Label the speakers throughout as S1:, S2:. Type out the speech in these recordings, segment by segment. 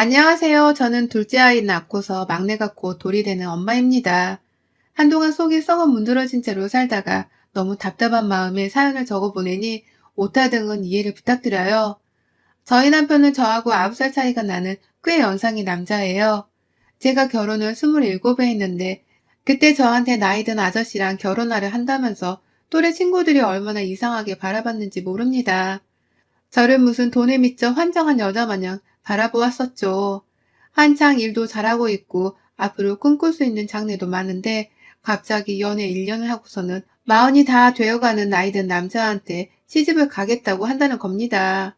S1: 안녕하세요. 저는 둘째 아이 낳고서 막내가 곧 돌이 되는 엄마입니다. 한동안 속이 썩어 문드러진 채로 살다가 너무 답답한 마음에 사연을 적어 보내니 오타 등은 이해를 부탁드려요. 저희 남편은 저하고 9살 차이가 나는 꽤 연상의 남자예요. 제가 결혼을 27에 했는데 그때 저한테 나이 든 아저씨랑 결혼하려 한다면서 또래 친구들이 얼마나 이상하게 바라봤는지 모릅니다. 저를 무슨 돈에 미쳐 환장한 여자 마냥 바라보았었죠. 한창 일도 잘하고 있고 앞으로 꿈꿀 수 있는 장래도 많은데 갑자기 연애 1년을 하고서는 마흔이 다 되어가는 나이든 남자한테 시집을 가겠다고 한다는 겁니다.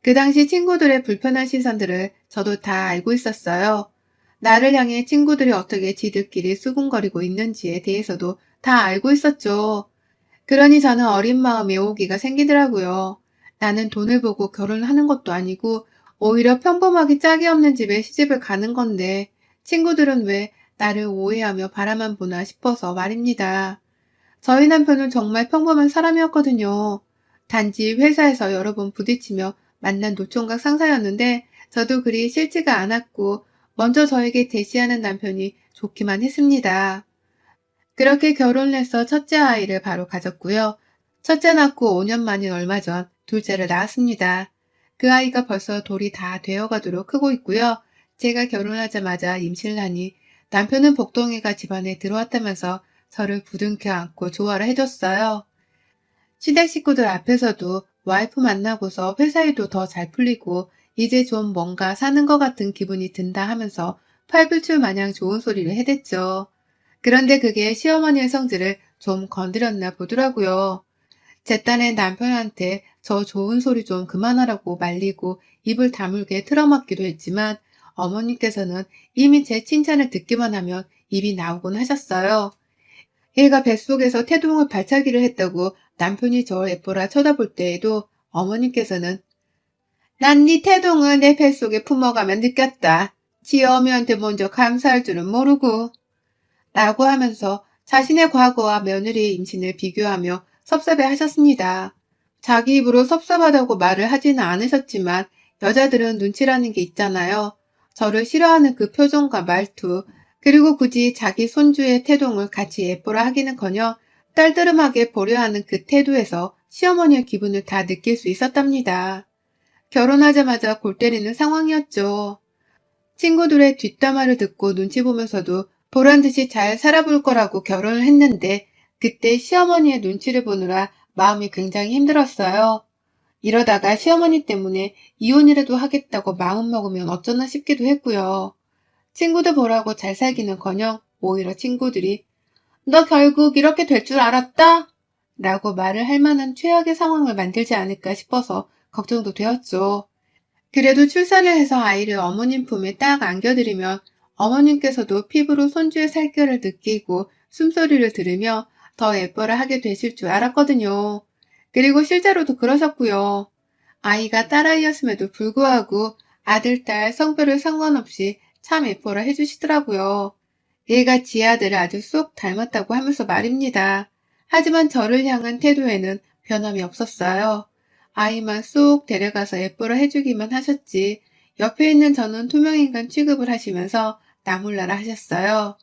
S1: 그 당시 친구들의 불편한 시선들을 저도 다 알고 있었어요. 나를 향해 친구들이 어떻게 지들끼리 수군거리고 있는지에 대해서도 다 알고 있었죠. 그러니 저는 어린 마음에 오기가 생기더라고요. 나는 돈을 보고 결혼하는 것도 아니고 오히려 평범하게 짝이 없는 집에 시집을 가는 건데 친구들은 왜 나를 오해하며 바라만 보나 싶어서 말입니다. 저희 남편은 정말 평범한 사람이었거든요. 단지 회사에서 여러 번 부딪히며 만난 노총각 상사였는데 저도 그리 싫지가 않았고 먼저 저에게 대시하는 남편이 좋기만 했습니다. 그렇게 결혼해서 첫째 아이를 바로 가졌고요. 첫째 낳고 5년 만인 얼마 전 둘째를 낳았습니다. 그 아이가 벌써 돌이 다 되어가도록 크고 있고요. 제가 결혼하자마자 임신을 하니 남편은 복동이가 집안에 들어왔다면서 저를 부둥켜 안고 조화를 해줬어요. 시댁 식구들 앞에서도 와이프 만나고서 회사 일도 더 잘 풀리고 이제 좀 뭔가 사는 것 같은 기분이 든다 하면서 팔불출 마냥 좋은 소리를 해댔죠. 그런데 그게 시어머니의 성질을 좀 건드렸나 보더라고요. 제 딴에 남편한테 저 좋은 소리 좀 그만하라고 말리고 입을 다물게 틀어막기도 했지만 어머님께서는 이미 제 칭찬을 듣기만 하면 입이 나오곤 하셨어요. 얘가 뱃속에서 태동을 발차기를 했다고 남편이 저 예뻐라 쳐다볼 때에도 어머님께서는 난 네 태동을 내 뱃속에 품어가면 느꼈다. 지 어미한테 먼저 감사할 줄은 모르고 라고 하면서 자신의 과거와 며느리의 임신을 비교하며 섭섭해 하셨습니다. 자기 입으로 섭섭하다고 말을 하지는 않으셨지만 여자들은 눈치라는 게 있잖아요. 저를 싫어하는 그 표정과 말투, 그리고 굳이 자기 손주의 태동을 같이 예뻐라 하기는커녕 딸뜨름하게 보려 하는 그 태도에서 시어머니의 기분을 다 느낄 수 있었답니다. 결혼하자마자 골 때리는 상황이었죠. 친구들의 뒷담화를 듣고 눈치 보면서도 보란듯이 잘 살아볼 거라고 결혼을 했는데 그때 시어머니의 눈치를 보느라 마음이 굉장히 힘들었어요. 이러다가 시어머니 때문에 이혼이라도 하겠다고 마음먹으면 어쩌나 싶기도 했고요. 친구들 보라고 잘 살기는커녕 오히려 친구들이 너 결국 이렇게 될 줄 알았다? 라고 말을 할 만한 최악의 상황을 만들지 않을까 싶어서 걱정도 되었죠. 그래도 출산을 해서 아이를 어머님 품에 딱 안겨드리면 어머님께서도 피부로 손주의 살결을 느끼고 숨소리를 들으며 더 예뻐라 하게 되실 줄 알았거든요. 그리고 실제로도 그러셨고요. 아이가 딸아이였음에도 불구하고 아들, 딸, 성별을 상관없이 참 예뻐라 해주시더라고요. 얘가 지 아들을 아주 쏙 닮았다고 하면서 말입니다. 하지만 저를 향한 태도에는 변함이 없었어요. 아이만 쏙 데려가서 예뻐라 해주기만 하셨지 옆에 있는 저는 투명인간 취급을 하시면서 나몰라라 하셨어요.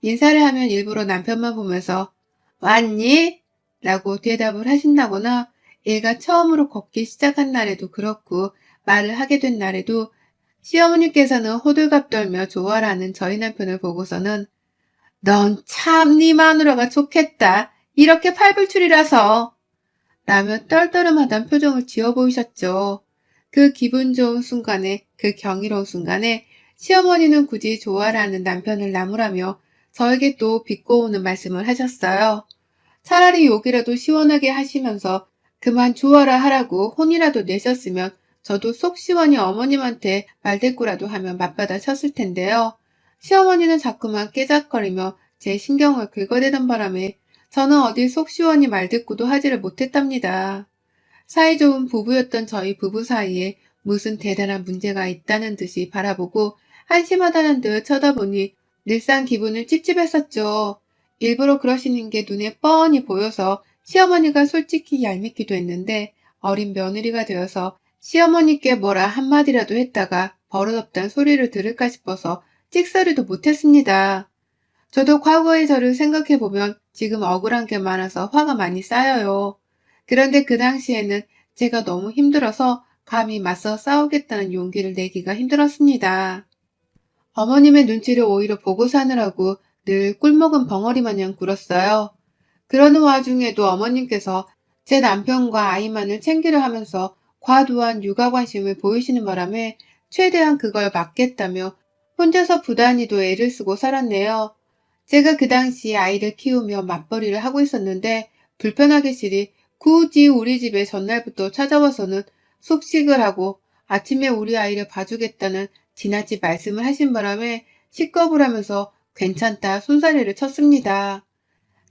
S1: 인사를 하면 일부러 남편만 보면서 왔니? 라고 대답을 하신다거나 얘가 처음으로 걷기 시작한 날에도 그렇고 말을 하게 된 날에도 시어머니께서는 호들갑 떨며 좋아라는 저희 남편을 보고서는 넌 참 네 마누라가 좋겠다. 이렇게 팔불출이라서 라며 떨떠름하던 표정을 지어 보이셨죠. 그 기분 좋은 순간에, 그 경이로운 순간에 시어머니는 굳이 좋아라는 남편을 나무라며 저에게 또 비꼬우는 말씀을 하셨어요. 차라리 욕이라도 시원하게 하시면서 그만 좋아라 하라고 혼이라도 내셨으면 저도 속 시원히 어머님한테 말대꾸라도 하면 맞받아 쳤을 텐데요. 시어머니는 자꾸만 깨작거리며 제 신경을 긁어대던 바람에 저는 어디 속 시원히 말대꾸도 하지를 못했답니다. 사이좋은 부부였던 저희 부부 사이에 무슨 대단한 문제가 있다는 듯이 바라보고 한심하다는 듯 쳐다보니 늘상 기분을 찝찝했었죠. 일부러 그러시는 게 눈에 뻔히 보여서 시어머니가 솔직히 얄밉기도 했는데 어린 며느리가 되어서 시어머니께 뭐라 한마디라도 했다가 버릇없다는 소리를 들을까 싶어서 찍소리도 못했습니다. 저도 과거의 저를 생각해보면 지금 억울한 게 많아서 화가 많이 쌓여요. 그런데 그 당시에는 제가 너무 힘들어서 감히 맞서 싸우겠다는 용기를 내기가 힘들었습니다. 어머님의 눈치를 오히려 보고 사느라고 늘 꿀먹은 벙어리 마냥 굴었어요. 그러는 와중에도 어머님께서 제 남편과 아이만을 챙기려 하면서 과도한 육아 관심을 보이시는 바람에 최대한 그걸 막겠다며 혼자서 부단히도 애를 쓰고 살았네요. 제가 그 당시 아이를 키우며 맞벌이를 하고 있었는데 불편하기싫이 굳이 우리 집에 전날부터 찾아와서는 숙식을 하고 아침에 우리 아이를 봐주겠다는 지나친 말씀을 하신 바람에 식겁을 하면서 괜찮다 손사래를 쳤습니다.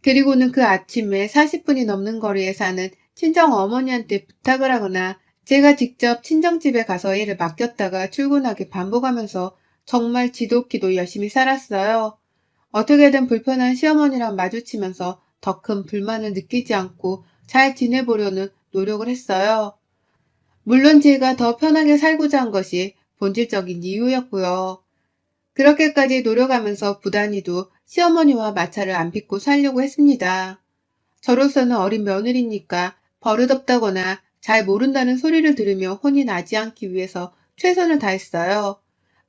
S1: 그리고는 그 아침에 40분이 넘는 거리에 사는 친정 어머니한테 부탁을 하거나 제가 직접 친정집에 가서 애를 맡겼다가 출근하기 반복하면서 정말 지독히도 열심히 살았어요. 어떻게든 불편한 시어머니랑 마주치면서 더 큰 불만을 느끼지 않고 잘 지내보려는 노력을 했어요. 물론 제가 더 편하게 살고자 한 것이 본질적인 이유였고요. 그렇게까지 노력하면서 부단히도 시어머니와 마찰을 안 빚고 살려고 했습니다. 저로서는 어린 며느리니까 버릇없다거나 잘 모른다는 소리를 들으며 혼이 나지 않기 위해서 최선을 다했어요.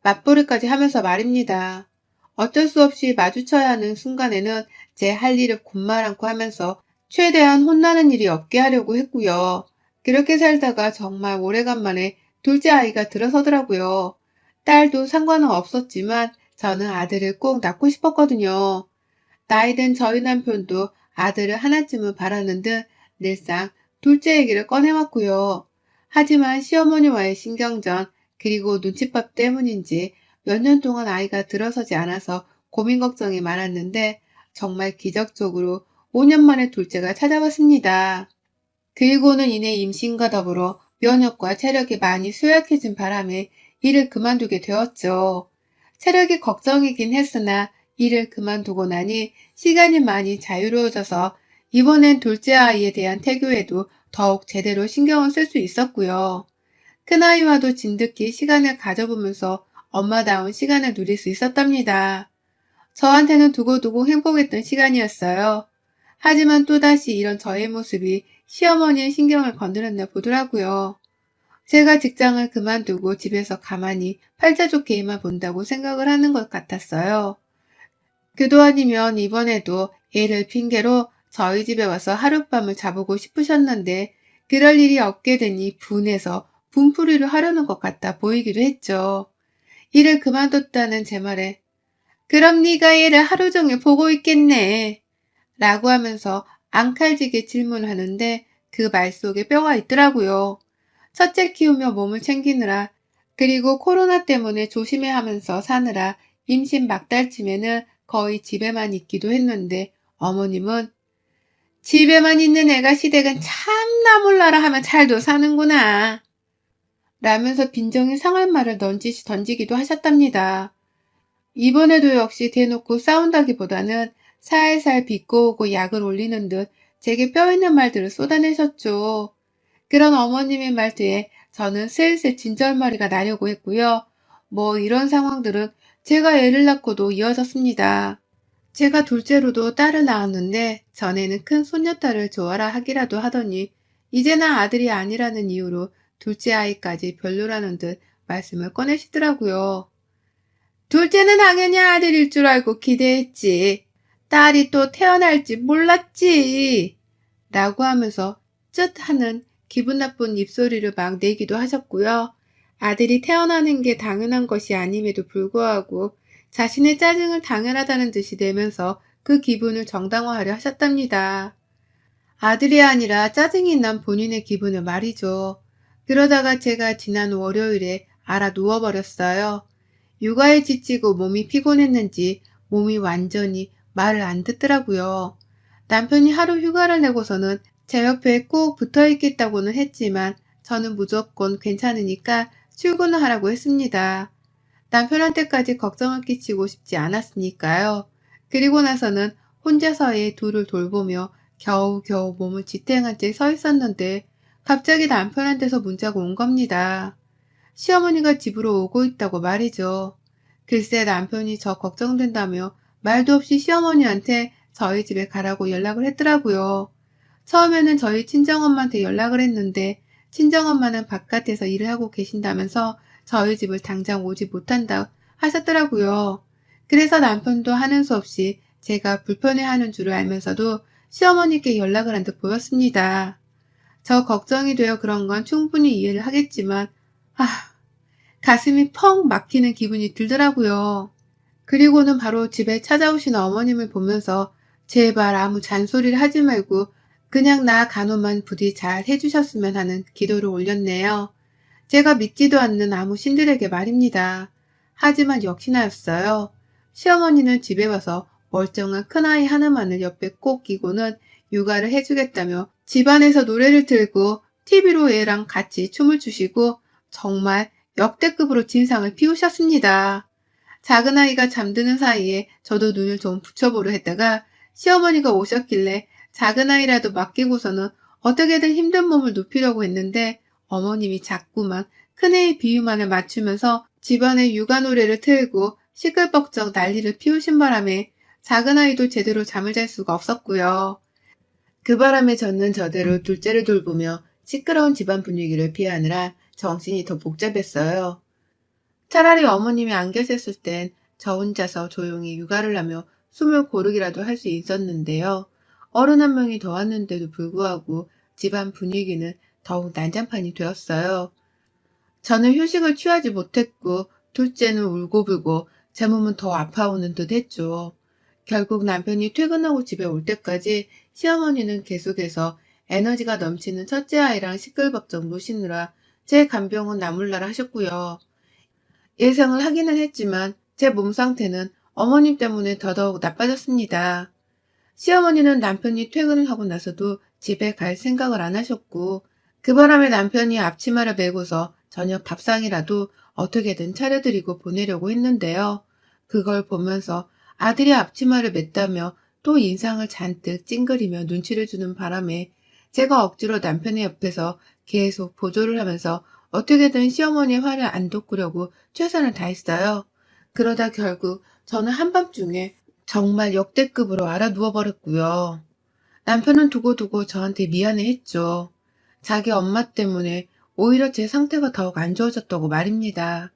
S1: 맞벌이까지 하면서 말입니다. 어쩔 수 없이 마주쳐야 하는 순간에는 제 할 일을 군말 않고 하면서 최대한 혼나는 일이 없게 하려고 했고요. 그렇게 살다가 정말 오래간만에 둘째 아이가 들어서더라고요. 딸도 상관은 없었지만 저는 아들을 꼭 낳고 싶었거든요. 나이든 저희 남편도 아들을 하나쯤은 바라는 듯 늘상 둘째 얘기를 꺼내왔고요. 하지만 시어머니와의 신경전 그리고 눈칫밥 때문인지 몇 년 동안 아이가 들어서지 않아서 고민 걱정이 많았는데 정말 기적적으로 5년 만에 둘째가 찾아왔습니다. 그리고는 이내 임신과 더불어 면역과 체력이 많이 쇠약해진 바람에 일을 그만두게 되었죠. 체력이 걱정이긴 했으나 일을 그만두고 나니 시간이 많이 자유로워져서 이번엔 둘째 아이에 대한 태교에도 더욱 제대로 신경을 쓸 수 있었고요. 큰아이와도 진득히 시간을 가져보면서 엄마다운 시간을 누릴 수 있었답니다. 저한테는 두고두고 행복했던 시간이었어요. 하지만 또다시 이런 저의 모습이 시어머니의 신경을 건드렸나 보더라고요. 제가 직장을 그만두고 집에서 가만히 팔자 좋게 애만 본다고 생각을 하는 것 같았어요. 그동안이면 이번에도 애를 핑계로 저희 집에 와서 하룻밤을 자보고 싶으셨는데 그럴 일이 없게 되니 분해서 분풀이를 하려는 것 같아 보이기도 했죠. 일을 그만뒀다는 제 말에 그럼 네가 얘를 하루 종일 보고 있겠네 라고 하면서 앙칼지게 질문하는데 그 말 속에 뼈가 있더라고요. 첫째 키우며 몸을 챙기느라 그리고 코로나 때문에 조심해야 하면서 사느라 임신 막달쯤에는 거의 집에만 있기도 했는데 어머님은 집에만 있는 애가 시댁은 참나 몰라라 하면 잘도 사는구나 라면서 빈정이 상할 말을 던지기도 하셨답니다. 이번에도 역시 대놓고 싸운다기보다는 살살 비꼬고 약을 올리는 듯 제게 뼈 있는 말들을 쏟아내셨죠. 그런 어머님의 말투에 저는 슬슬 진절머리가 나려고 했고요. 뭐 이런 상황들은 제가 애를 낳고도 이어졌습니다. 제가 둘째로도 딸을 낳았는데 전에는 큰 손녀딸을 좋아라 하기라도 하더니 이제는 아들이 아니라는 이유로 둘째 아이까지 별로라는 듯 말씀을 꺼내시더라고요. 둘째는 당연히 아들일 줄 알고 기대했지. 딸이 또 태어날지 몰랐지. 라고 하면서 쯧 하는 기분 나쁜 입소리를 막 내기도 하셨고요. 아들이 태어나는 게 당연한 것이 아님에도 불구하고 자신의 짜증을 당연하다는 듯이 내면서 그 기분을 정당화하려 하셨답니다. 아들이 아니라 짜증이 난 본인의 기분을 말이죠. 그러다가 제가 지난 월요일에 알아 누워버렸어요. 육아에 지치고 몸이 피곤했는지 몸이 완전히 말을 안 듣더라고요. 남편이 하루 휴가를 내고서는 제 옆에 꼭 붙어 있겠다고는 했지만 저는 무조건 괜찮으니까 출근을 하라고 했습니다. 남편한테까지 걱정을 끼치고 싶지 않았으니까요. 그리고 나서는 혼자서 애 둘을 돌보며 겨우겨우 몸을 지탱한 채 서 있었는데 갑자기 남편한테서 문자가 온 겁니다. 시어머니가 집으로 오고 있다고 말이죠. 글쎄 남편이 저 걱정된다며 말도 없이 시어머니한테 저희 집에 가라고 연락을 했더라고요. 처음에는 저희 친정엄마한테 연락을 했는데 친정엄마는 바깥에서 일을 하고 계신다면서 저희 집을 당장 오지 못한다 하셨더라고요. 그래서 남편도 하는 수 없이 제가 불편해하는 줄을 알면서도 시어머니께 연락을 한 듯 보였습니다. 저 걱정이 되어 그런 건 충분히 이해를 하겠지만 아, 가슴이 펑 막히는 기분이 들더라고요. 그리고는 바로 집에 찾아오신 어머님을 보면서 제발 아무 잔소리를 하지 말고 그냥 나 간호만 부디 잘 해주셨으면 하는 기도를 올렸네요. 제가 믿지도 않는 아무 신들에게 말입니다. 하지만 역시나였어요. 시어머니는 집에 와서 멀쩡한 큰아이 하나만을 옆에 꼭 끼고는 육아를 해주겠다며 집안에서 노래를 틀고 TV로 애랑 같이 춤을 추시고 정말 역대급으로 진상을 피우셨습니다. 작은 아이가 잠드는 사이에 저도 눈을 좀 붙여보려 했다가 시어머니가 오셨길래 작은 아이라도 맡기고서는 어떻게든 힘든 몸을 눕히려고 했는데 어머님이 자꾸만 큰애의 비유만을 맞추면서 집안에 육아 노래를 틀고 시끌벅적 난리를 피우신 바람에 작은 아이도 제대로 잠을 잘 수가 없었고요. 그 바람에 저는 저대로 둘째를 돌보며 시끄러운 집안 분위기를 피하느라 정신이 더 복잡했어요. 차라리 어머님이 안 계셨을 땐 저 혼자서 조용히 육아를 하며 숨을 고르기라도 할 수 있었는데요. 어른 한 명이 더 왔는데도 불구하고 집안 분위기는 더욱 난장판이 되었어요. 저는 휴식을 취하지 못했고 둘째는 울고불고 제 몸은 더 아파오는 듯 했죠. 결국 남편이 퇴근하고 집에 올 때까지 시어머니는 계속해서 에너지가 넘치는 첫째 아이랑 시끌벅적 노시느라 제 간병은 나몰라라 하셨고요. 예상을 하기는 했지만 제 몸 상태는 어머님 때문에 더더욱 나빠졌습니다. 시어머니는 남편이 퇴근을 하고 나서도 집에 갈 생각을 안 하셨고 그 바람에 남편이 앞치마를 메고서 저녁 밥상이라도 어떻게든 차려드리고 보내려고 했는데요. 그걸 보면서 아들이 앞치마를 맸다며 또 인상을 잔뜩 찡그리며 눈치를 주는 바람에 제가 억지로 남편의 옆에서 계속 보조를 하면서 어떻게든 시어머니의 화를 안 돋구려고 최선을 다했어요. 그러다 결국 저는 한밤중에 정말 역대급으로 알아 누워버렸고요. 남편은 두고두고 저한테 미안해했죠. 자기 엄마 때문에 오히려 제 상태가 더욱 안 좋아졌다고 말입니다.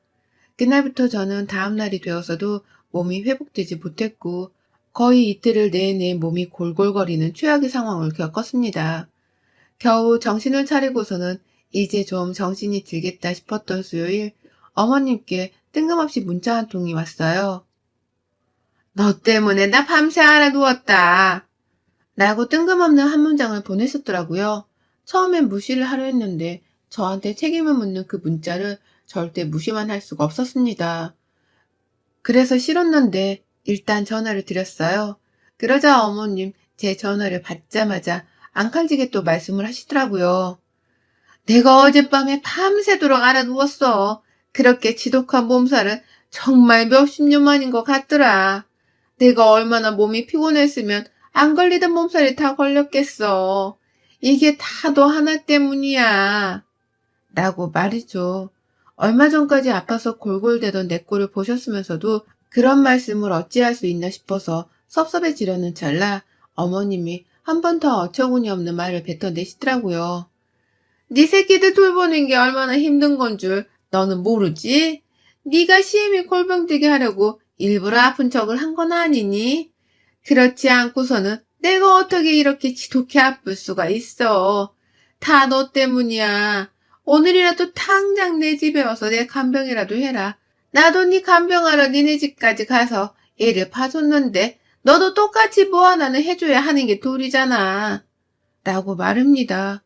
S1: 그날부터 저는 다음날이 되어서도 몸이 회복되지 못했고 거의 이틀을 내내 몸이 골골거리는 최악의 상황을 겪었습니다. 겨우 정신을 차리고서는 이제 좀 정신이 들겠다 싶었던 수요일 어머님께 뜬금없이 문자 한 통이 왔어요. 너 때문에 나 밤새 알아 누웠다. 라고 뜬금없는 한 문장을 보내셨더라고요. 처음엔 무시를 하려 했는데 저한테 책임을 묻는 그 문자를 절대 무시만 할 수가 없었습니다. 그래서 싫었는데 일단 전화를 드렸어요. 그러자 어머님 제 전화를 받자마자 앙칼지게 또 말씀을 하시더라고요. 내가 어젯밤에 밤새도록 알아 누웠어. 그렇게 지독한 몸살은 정말 몇십 년 만인 것 같더라. 내가 얼마나 몸이 피곤했으면 안 걸리던 몸살이 다 걸렸겠어. 이게 다 너 하나 때문이야. 라고 말이죠. 얼마 전까지 아파서 골골대던 내 꼴을 보셨으면서도 그런 말씀을 어찌할 수 있나 싶어서 섭섭해지려는 찰나 어머님이 한 번 더 어처구니 없는 말을 뱉어내시더라고요. 네 새끼들 돌보는 게 얼마나 힘든 건 줄 너는 모르지? 네가 시애미 골병들게 하려고 일부러 아픈 척을 한 건 아니니? 그렇지 않고서는 내가 어떻게 이렇게 지독해 아플 수가 있어. 다 너 때문이야. 오늘이라도 당장 내 집에 와서 내 간병이라도 해라. 나도 네 간병하러 니네 집까지 가서 애를 봐줬는데 너도 똑같이 뭐 하나는 해줘야 하는 게 도리잖아. 라고 말합니다.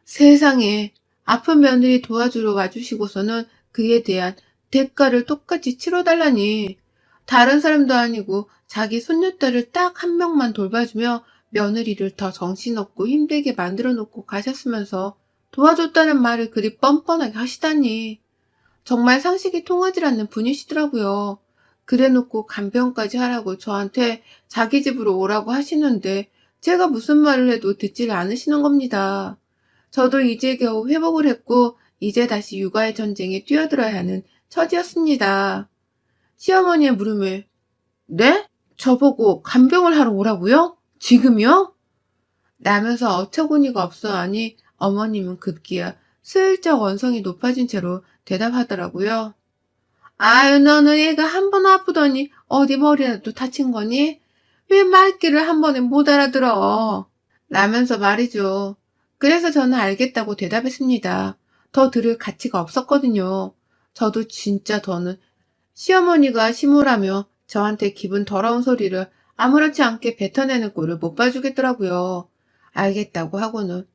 S1: 세상에 아픈 며느리 도와주러 와주시고서는 그에 대한 대가를 똑같이 치러달라니. 다른 사람도 아니고 자기 손녀딸을 딱 한 명만 돌봐주며 며느리를 더 정신없고 힘들게 만들어 놓고 가셨으면서 도와줬다는 말을 그리 뻔뻔하게 하시다니. 정말 상식이 통하지 않는 분이시더라고요. 그래놓고 간병까지 하라고 저한테 자기 집으로 오라고 하시는데 제가 무슨 말을 해도 듣지를 않으시는 겁니다. 저도 이제 겨우 회복을 했고 이제 다시 육아의 전쟁에 뛰어들어야 하는 처지였습니다. 시어머니의 물음을 네? 저보고 간병을 하러 오라고요? 지금요? 라면서 어처구니가 없어 하니 어머님은 급기야 슬쩍 언성이 높아진 채로 대답하더라고요. 아유, 너는 애가 한 번 아프더니 어디 머리라도 다친 거니? 왜 말귀를 한 번에 못 알아들어? 라면서 말이죠. 그래서 저는 알겠다고 대답했습니다. 더 들을 가치가 없었거든요. 저도 진짜 더는 시어머니가 심으라며 저한테 기분 더러운 소리를 아무렇지 않게 뱉어내는 꼴을 못 봐주겠더라고요. 알겠다고 하고는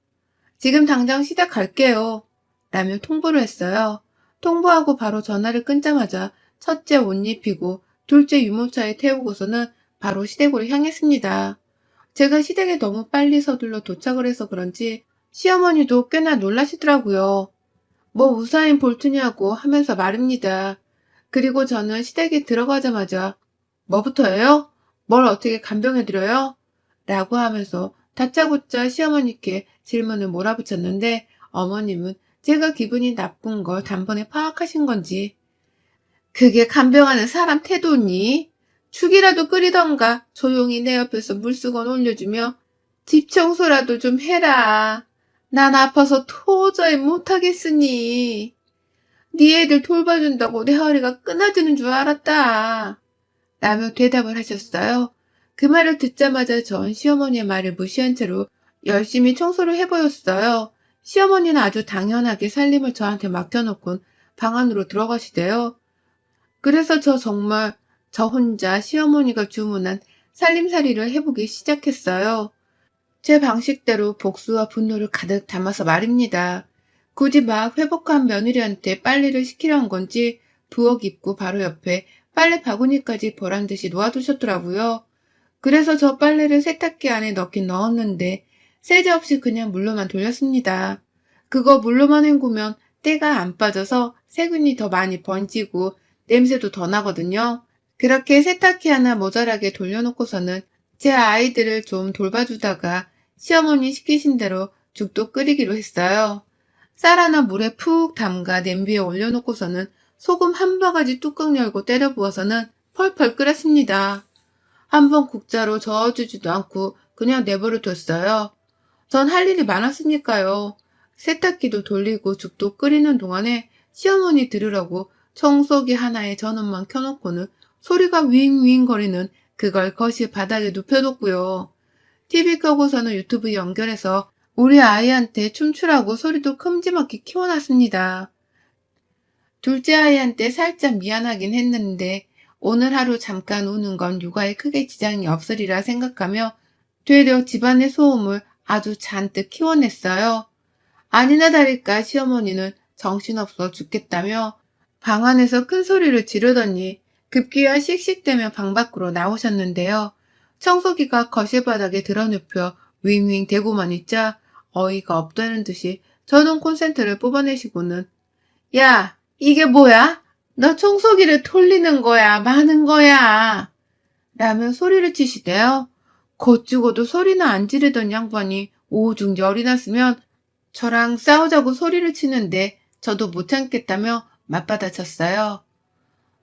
S1: 지금 당장 시작할게요. 라며 통보를 했어요. 통보하고 바로 전화를 끊자마자 첫째 옷 입히고 둘째 유모차에 태우고서는 바로 시댁으로 향했습니다. 제가 시댁에 너무 빨리 서둘러 도착을 해서 그런지 시어머니도 꽤나 놀라시더라고요. 뭐 우사인 볼트냐고 하면서 말입니다. 그리고 저는 시댁에 들어가자마자 뭐부터예요? 뭘 어떻게 간병해드려요? 라고 하면서 다짜고짜 시어머니께 질문을 몰아붙였는데 어머님은 제가 기분이 나쁜 걸 단번에 파악하신 건지 그게 간병하는 사람 태도니? 죽이라도 끓이던가 조용히 내 옆에서 물수건 올려주며 집 청소라도 좀 해라. 난 아파서 도저히 못하겠으니. 네 애들 돌봐준다고 내 허리가 끊어지는 줄 알았다. 라며 대답을 하셨어요. 그 말을 듣자마자 전 시어머니의 말을 무시한 채로 열심히 청소를 해보였어요. 시어머니는 아주 당연하게 살림을 저한테 맡겨놓곤 방 안으로 들어가시대요. 그래서 저 혼자 시어머니가 주문한 살림살이를 해보기 시작했어요. 제 방식대로 복수와 분노를 가득 담아서 말입니다. 굳이 막 회복한 며느리한테 빨래를 시키려 한 건지 부엌 입구 바로 옆에 빨래 바구니까지 보란듯이 놓아두셨더라고요. 그래서 저 빨래를 세탁기 안에 넣긴 넣었는데 세제 없이 그냥 물로만 돌렸습니다. 그거 물로만 헹구면 때가 안 빠져서 세균이 더 많이 번지고 냄새도 더 나거든요. 그렇게 세탁기 하나 모자라게 돌려놓고서는 제 아이들을 좀 돌봐주다가 시어머니 시키신 대로 죽도 끓이기로 했어요. 쌀 하나 물에 푹 담가 냄비에 올려놓고서는 소금 한 바가지 뚜껑 열고 때려 부어서는 펄펄 끓였습니다. 한번 국자로 저어주지도 않고 그냥 내버려 뒀어요. 전 할 일이 많았으니까요. 세탁기도 돌리고 죽도 끓이는 동안에 시어머니 들으라고 청소기 하나에 전원만 켜놓고는 소리가 윙윙 거리는 그걸 거실 바닥에 눕혀뒀고요. TV 끄고서는 유튜브 연결해서 우리 아이한테 춤추라고 소리도 큼지막히 키워놨습니다. 둘째 아이한테 살짝 미안하긴 했는데 오늘 하루 잠깐 우는 건 육아에 크게 지장이 없으리라 생각하며 되려 집안의 소음을 아주 잔뜩 키워냈어요. 아니나 다를까 시어머니는 정신없어 죽겠다며 방 안에서 큰 소리를 지르더니 급기야 씩씩대며 방 밖으로 나오셨는데요. 청소기가 거실 바닥에 드러눕혀 윙윙 대고만 있자 어이가 없다는 듯이 전원 콘센트를 뽑아내시고는 야, 이게 뭐야? 너 청소기를 돌리는 거야, 마는 거야. 라며 소리를 치시대요. 곧 죽어도 소리나 안 지르던 양반이 오중 열이 났으면 저랑 싸우자고 소리를 치는데 저도 못 참겠다며 맞받아쳤어요.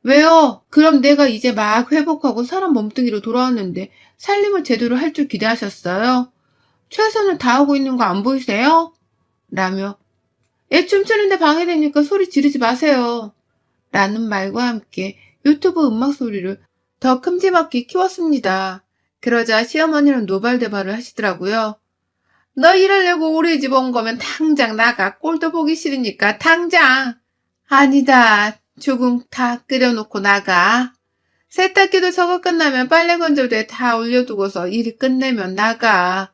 S1: 왜요? 그럼 내가 이제 막 회복하고 사람 몸뚱이로 돌아왔는데 살림을 제대로 할 줄 기대하셨어요? 최선을 다하고 있는 거 안 보이세요? 라며 애 춤추는데 방해되니까 소리 지르지 마세요. 라는 말과 함께 유튜브 음악 소리를 더 큼지막히 키웠습니다. 그러자 시어머니는 노발대발을 하시더라고요. 너 이러려고 우리 집 온 거면 당장 나가. 꼴도 보기 싫으니까 당장. 아니다. 죽음 다 끓여놓고 나가. 세탁기도 저거 끝나면 빨래 건조대에 다 올려두고서 일 끝내면 나가.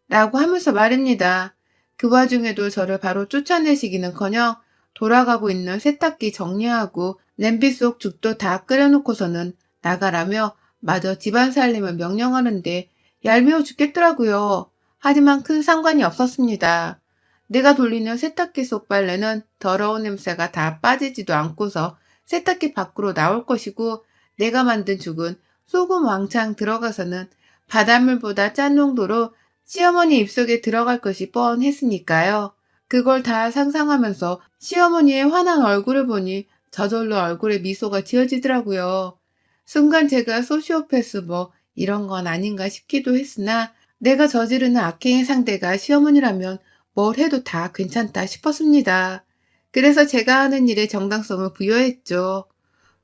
S1: 라고 하면서 말입니다. 그 와중에도 저를 바로 쫓아내시기는커녕 돌아가고 있는 세탁기 정리하고 냄비 속 죽도 다 끓여놓고서는 나가라며 마저 집안 살림을 명령하는데 얄미워 죽겠더라고요. 하지만 큰 상관이 없었습니다. 내가 돌리는 세탁기 속 빨래는 더러운 냄새가 다 빠지지도 않고서 세탁기 밖으로 나올 것이고 내가 만든 죽은 소금 왕창 들어가서는 바닷물보다 짠 농도로 시어머니 입속에 들어갈 것이 뻔했으니까요. 그걸 다 상상하면서 시어머니의 화난 얼굴을 보니 저절로 얼굴에 미소가 지어지더라고요. 순간 제가 소시오패스 뭐 이런 건 아닌가 싶기도 했으나 내가 저지르는 악행의 상대가 시어머니라면 뭘 해도 다 괜찮다 싶었습니다. 그래서 제가 하는 일에 정당성을 부여했죠.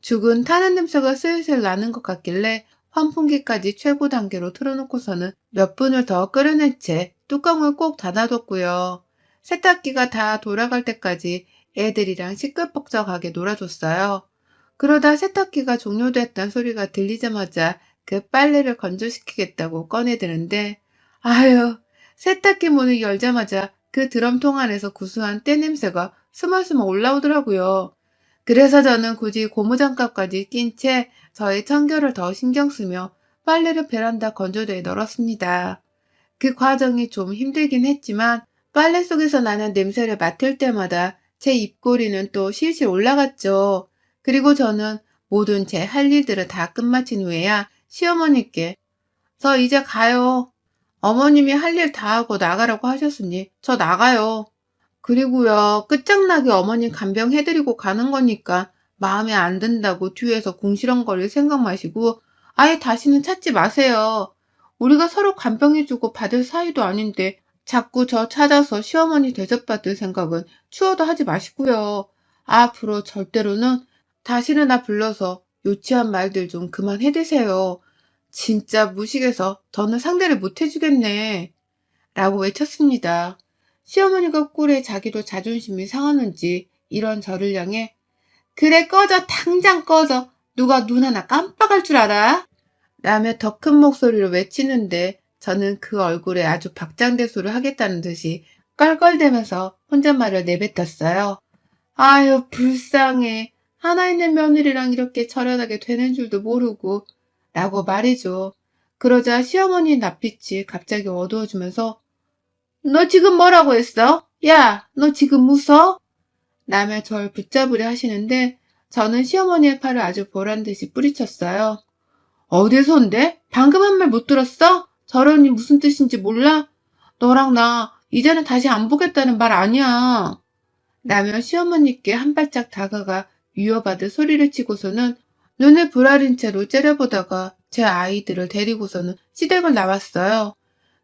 S1: 죽은 타는 냄새가 슬슬 나는 것 같길래 환풍기까지 최고 단계로 틀어놓고서는 몇 분을 더 끓여낸 채 뚜껑을 꼭 닫아뒀고요. 세탁기가 다 돌아갈 때까지 애들이랑 시끌벅적하게 놀아줬어요. 그러다 세탁기가 종료됐다는 소리가 들리자마자 그 빨래를 건조시키겠다고 꺼내드는데 아유, 세탁기 문을 열자마자 그 드럼통 안에서 구수한 때 냄새가 스멀스멀 올라오더라고요. 그래서 저는 굳이 고무장갑까지 낀 채 저의 청결을 더 신경 쓰며 빨래를 베란다 건조대에 널었습니다. 그 과정이 좀 힘들긴 했지만 빨래 속에서 나는 냄새를 맡을 때마다 제 입꼬리는 또 실실 올라갔죠. 그리고 저는 모든 제 할 일들을 다 끝마친 후에야 시어머니께 저 이제 가요. 어머님이 할 일 다 하고 나가라고 하셨으니 저 나가요. 그리고요, 끝장나게 어머님 간병 해드리고 가는 거니까 마음에 안 든다고 뒤에서 궁시렁거릴 생각 마시고 아예 다시는 찾지 마세요. 우리가 서로 간병해주고 받을 사이도 아닌데 자꾸 저 찾아서 시어머니 대접받을 생각은 추워도 하지 마시고요. 앞으로 절대로는 다시는 나 불러서 유치한 말들 좀 그만 해드세요. 진짜 무식해서 더는 상대를 못 해주겠네. 라고 외쳤습니다. 시어머니가 꿀에 자기도 자존심이 상하는지 이런 저를 향해 그래 꺼져 당장 꺼져 누가 눈 하나 깜빡할 줄 알아? 라며 더 큰 목소리로 외치는데 저는 그 얼굴에 아주 박장대소를 하겠다는 듯이 껄껄대면서 혼잣말을 내뱉었어요. 아유 불쌍해. 하나 있는 며느리랑 이렇게 절연하게 되는 줄도 모르고 라고 말이죠. 그러자 시어머니 낯빛이 갑자기 어두워지면서 너 지금 뭐라고 했어? 야, 너 지금 웃어? 라며 절 붙잡으려 하시는데 저는 시어머니의 팔을 아주 보란듯이 뿌리쳤어요. 어디선데? 방금 한 말 못 들었어? 저런이 무슨 뜻인지 몰라? 너랑 나 이제는 다시 안 보겠다는 말 아니야. 라며 시어머니께 한 발짝 다가가 위협하듯 소리를 치고서는 눈을 부라린 채로 째려보다가 제 아이들을 데리고서는 시댁을 나왔어요.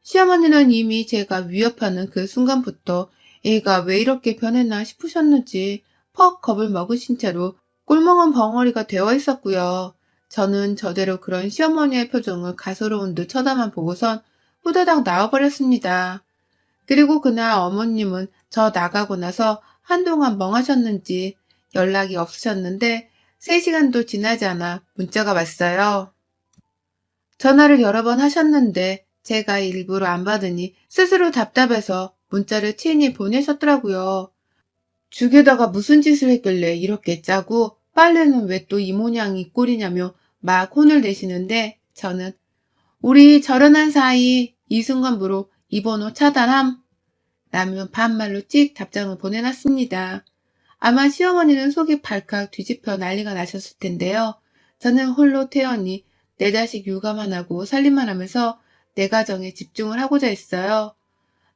S1: 시어머니는 이미 제가 위협하는 그 순간부터 애가 왜 이렇게 변했나 싶으셨는지 퍽 겁을 먹으신 채로 꿀멍한 벙어리가 되어 있었고요. 저는 저대로 그런 시어머니의 표정을 가소로운 듯 쳐다만 보고선 후다닥 나와버렸습니다. 그리고 그날 어머님은 저 나가고 나서 한동안 멍하셨는지 연락이 없으셨는데 3시간도 지나지 않아 문자가 왔어요. 전화를 여러 번 하셨는데 제가 일부러 안 받으니 스스로 답답해서 문자를 친히 보내셨더라고요. 죽에다가 무슨 짓을 했길래 이렇게 짜고 빨래는 왜 또 이 모양 이 꼴이냐며 막 혼을 내시는데 저는 우리 결혼한 사이 이 순간부로 이 번호 차단함 라며 반말로 찍 답장을 보내놨습니다. 아마 시어머니는 속이 발칵 뒤집혀 난리가 나셨을 텐데요. 저는 홀로 태어니 내 자식 육아만 하고 살림만 하면서 내 가정에 집중을 하고자 했어요.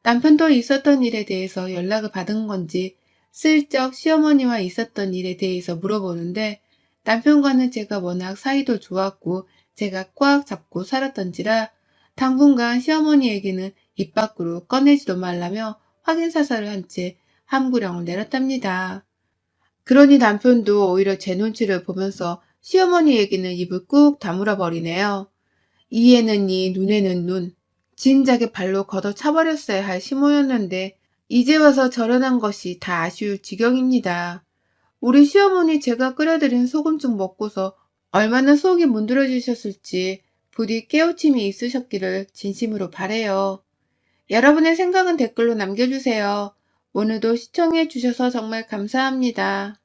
S1: 남편도 있었던 일에 대해서 연락을 받은 건지 슬쩍 시어머니와 있었던 일에 대해서 물어보는데 남편과는 제가 워낙 사이도 좋았고 제가 꽉 잡고 살았던지라 당분간 시어머니 얘기는 입 밖으로 꺼내지도 말라며 확인사살을 한 채 함구령을 내렸답니다. 그러니 남편도 오히려 제 눈치를 보면서 시어머니 얘기는 입을 꾹 다물어 버리네요. 이에는 이, 눈에는 눈. 진작에 발로 걷어 차버렸어야 할 시모였는데 이제 와서 저런한 것이 다 아쉬울 지경입니다. 우리 시어머니 제가 끓여드린 소금죽 먹고서 얼마나 속이 문드러지셨을지 부디 깨우침이 있으셨기를 진심으로 바래요. 여러분의 생각은 댓글로 남겨주세요. 오늘도 시청해 주셔서 정말 감사합니다.